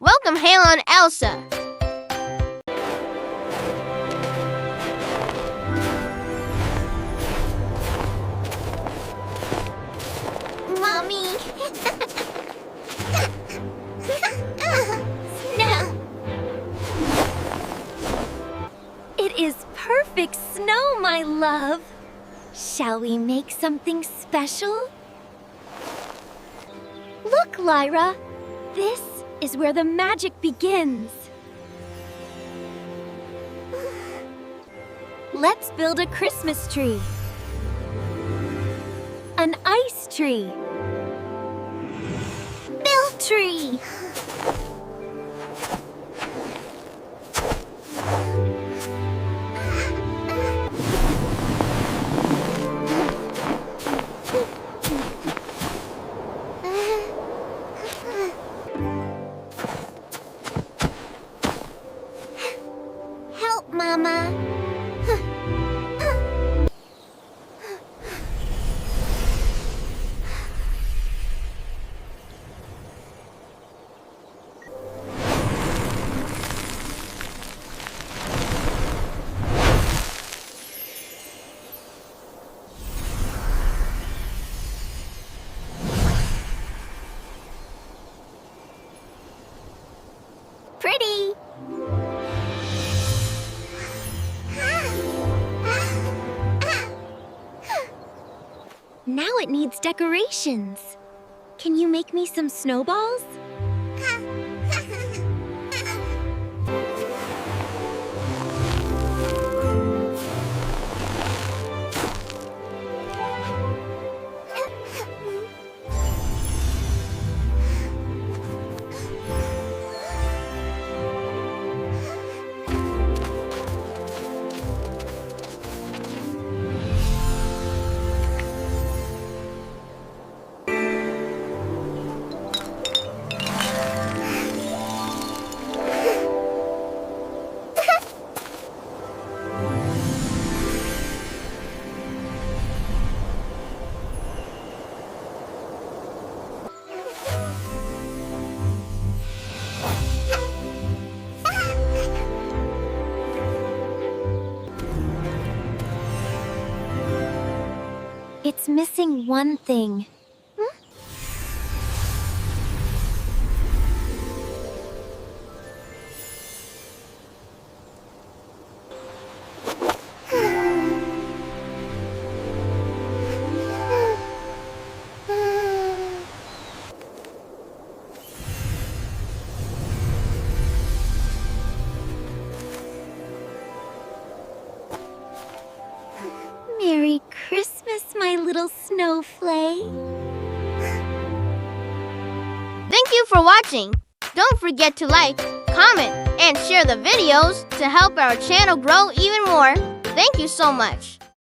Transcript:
Welcome, Halon Elsa. Mommy. Snow. It is perfect snow, my love. Shall we make something special? Look, Lyra. This is where the magic begins. Let's build a Christmas tree. An ice tree. Milk tree. Help, Mama. Pretty. Now it needs decorations. Can you make me some snowballs? It's missing one thing. Merry Christmas, my little snowflake. Thank you for watching. Don't forget to like, comment, and share the videos to help our channel grow even more. Thank you so much.